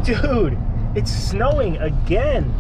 Dude, it's snowing again.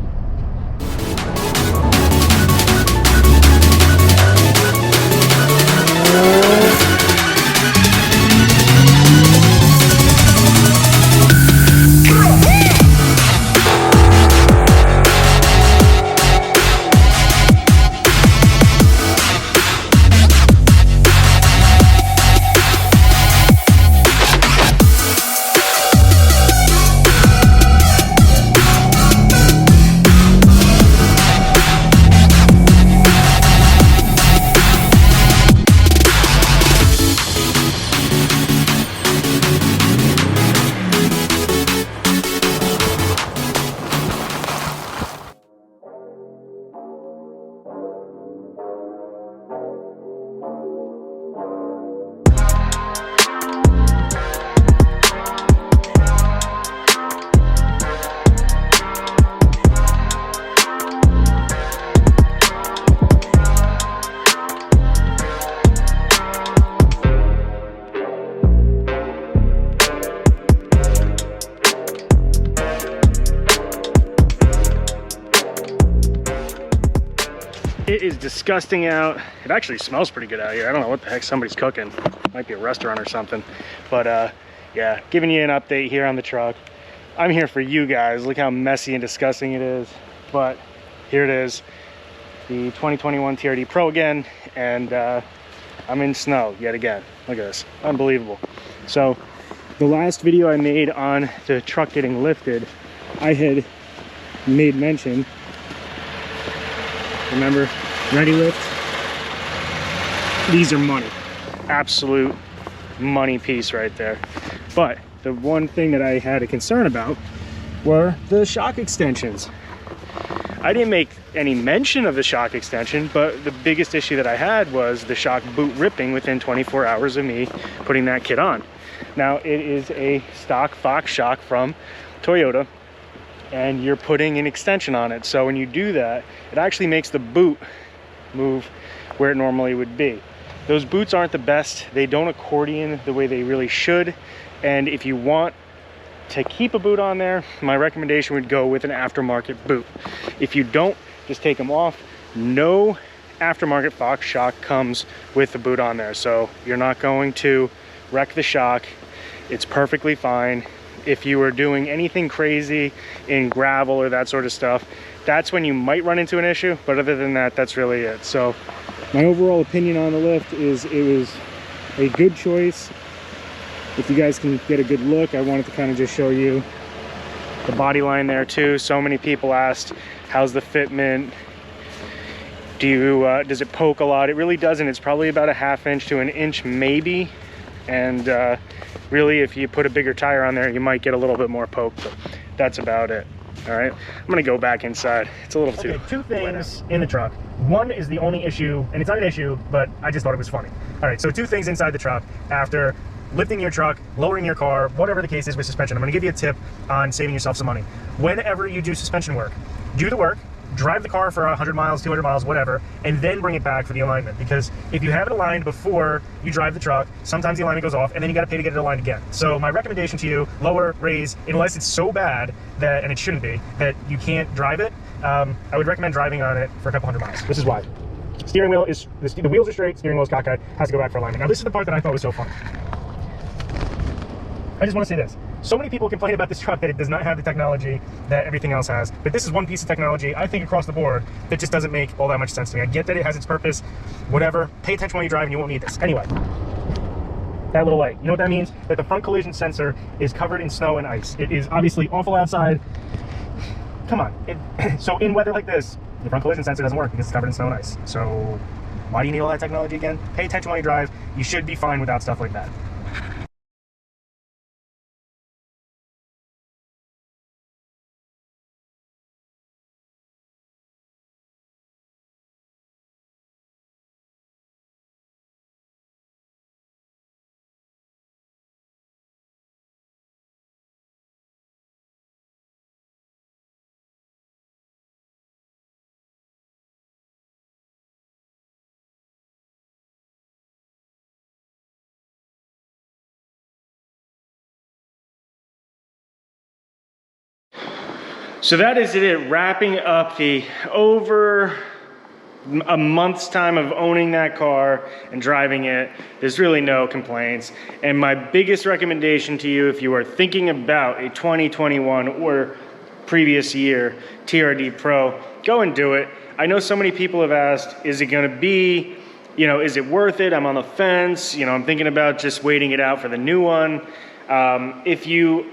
It is disgusting out. It actually smells pretty good out here. I don't know what the heck somebody's cooking. Might be a restaurant or something. But yeah, giving you an update here on the truck. I'm here for you guys. Look how messy and disgusting it is. But here it is, the 2021 TRD Pro again, and I'm in snow yet again. Look at this, unbelievable. So the last video I made on the truck getting lifted, I had made mention, remember, ready lift, these are money, absolute money piece right there. But the one thing that I had a concern about were the shock extensions. I didn't make any mention of the shock extension, but the biggest issue that I had was the shock boot ripping within 24 hours of me putting that kit on. Now it is a stock Fox shock from Toyota, and you're putting an extension on it. So when you do that, it actually makes the boot move where it normally would be. Those boots aren't the best. They don't accordion the way they really should. And if you want to keep a boot on there, my recommendation would go with an aftermarket boot. If you don't, just take them off. No aftermarket Fox shock comes with the boot on there. So you're not going to wreck the shock. It's perfectly fine. If you were doing anything crazy in gravel or that sort of stuff, that's when you might run into an issue. But other than that, that's really it. So my overall opinion on the lift is it was a good choice. If you guys can get a good look, I wanted to kind of just show you the body line there too. So many people asked, how's the fitment? Does it poke a lot? It really doesn't. It's probably about a ½ inch to an inch maybe. And really, if you put a bigger tire on there, you might get a little bit more poke, but that's about it. All right, I'm gonna go back inside. It's a little too two things in the truck. One is the only issue, and it's not an issue, but I just thought it was funny. All right, so two things inside the truck after lifting your truck, lowering your car, whatever the case is with suspension. I'm gonna give you a tip on saving yourself some money. Whenever you do suspension work, do the work, drive the car for 100 miles, 200 miles, whatever, and then bring it back for the alignment. Because if you have it aligned before you drive the truck, sometimes the alignment goes off, and then you got to pay to get it aligned again. So my recommendation to you, lower, raise, unless it's so bad that, and it shouldn't be, that you can't drive it, I would recommend driving on it for a couple hundred miles. This is why. Steering wheel is, the wheels are straight, steering wheel is cockeyed, has to go back for alignment. Now this is the part that I thought was so funny. I just want to say this. So many people complain about this truck that it does not have the technology that everything else has, but this is one piece of technology, I think, across the board that just doesn't make all that much sense to me. I get that it has its purpose, whatever. Pay attention while you drive and you won't need this. Anyway, that little light, you know what that means? That the front collision sensor is covered in snow and ice. It is obviously awful outside. Come on. So in weather like this, the front collision sensor doesn't work because it's covered in snow and ice. So why do you need all that technology again? Pay attention while you drive. You should be fine without stuff like that. So that is it, wrapping up the over a month's time of owning that car and driving it. There's really no complaints. And my biggest recommendation to you, if you are thinking about a 2021 or previous year TRD Pro, go and do it. I know so many people have asked, is it gonna be, you know, is it worth it? I'm on the fence. You know, I'm thinking about just waiting it out for the new one. If you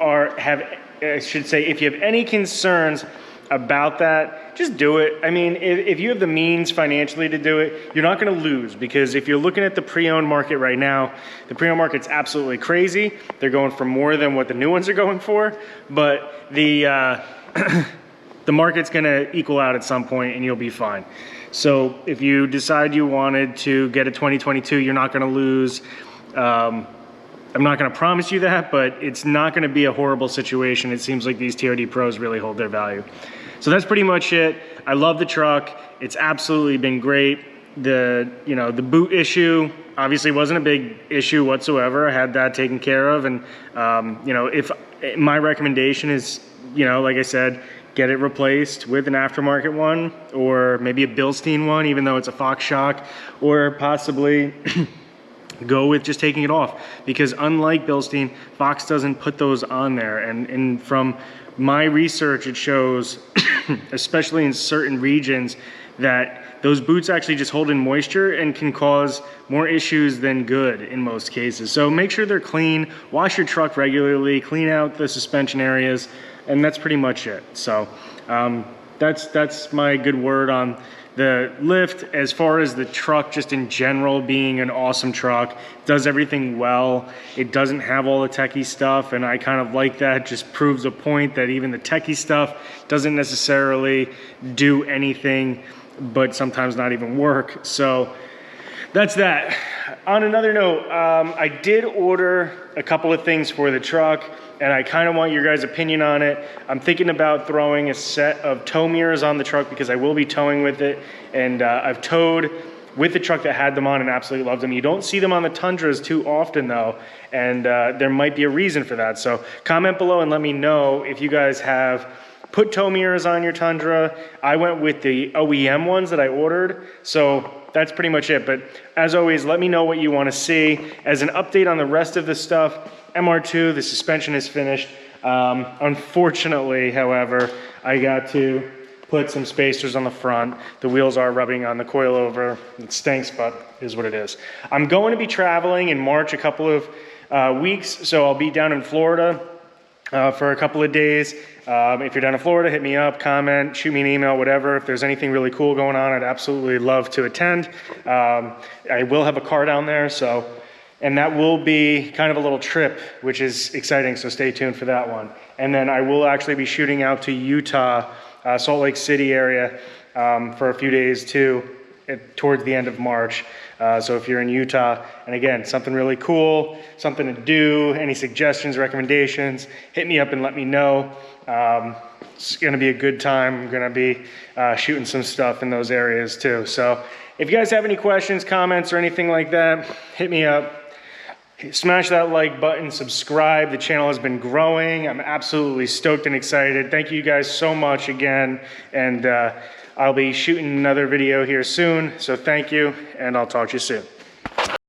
if you have any concerns about that, just do it. I mean, if you have the means financially to do it, you're not gonna lose, because if you're looking at the pre-owned market right now, the pre-owned market's absolutely crazy. They're going for more than what the new ones are going for, but the market's gonna equal out at some point and you'll be fine. So if you decide you wanted to get a 2022, you're not gonna lose. I'm not gonna promise you that, but it's not gonna be a horrible situation. It seems like these TRD Pros really hold their value. So that's pretty much it. I love the truck. It's absolutely been great. The boot issue obviously wasn't a big issue whatsoever. I had that taken care of, and if my recommendation is, like I said, get it replaced with an aftermarket one, or maybe a Bilstein one, even though it's a Fox shock, or possibly go with just taking it off, because unlike Bilstein, Fox doesn't put those on there. And from my research, it shows, especially in certain regions, that those boots actually just hold in moisture and can cause more issues than good in most cases. So make sure they're clean, wash your truck regularly, clean out the suspension areas, and that's pretty much it. So that's my good word on the Lift. As far as the truck, just in general, being an awesome truck, does everything well. It doesn't have all the techie stuff, and I kind of like that. Just proves a point that even the techie stuff doesn't necessarily do anything, but sometimes not even work. So that's that. On another note, I did order a couple of things for the truck, and I kind of want your guys' opinion on it. I'm thinking about throwing a set of tow mirrors on the truck, because I will be towing with it, and I've towed with the truck that had them on and absolutely loved them. You don't see them on the Tundras too often though, and there might be a reason for that. So comment below and let me know if you guys have put tow mirrors on your Tundra. I went with the OEM ones that I ordered, so that's pretty much it. But as always, let me know what you want to see. As an update on the rest of the stuff, MR2, the suspension is finished. Unfortunately, however, I got to put some spacers on the front. The wheels are rubbing on the coilover. It stinks, but is what it is. I'm going to be traveling in March a couple of weeks, so I'll be down in Florida for a couple of days. If you're down in Florida, hit me up, comment, shoot me an email, whatever. If there's anything really cool going on, I'd absolutely love to attend. I will have a car down there, and that will be kind of a little trip, which is exciting, so stay tuned for that one. And then I will actually be shooting out to Utah, Salt Lake City area for a few days too, towards the end of March. So if you're in Utah, and again, something really cool, something to do, any suggestions, recommendations, hit me up and let me know. It's gonna be a good time. I'm gonna be shooting some stuff in those areas too. So if you guys have any questions, comments, or anything like that, hit me up. Smash that like button, subscribe. The channel has been growing. I'm absolutely stoked and excited. Thank you guys so much again. And I'll be shooting another video here soon. So thank you, and I'll talk to you soon.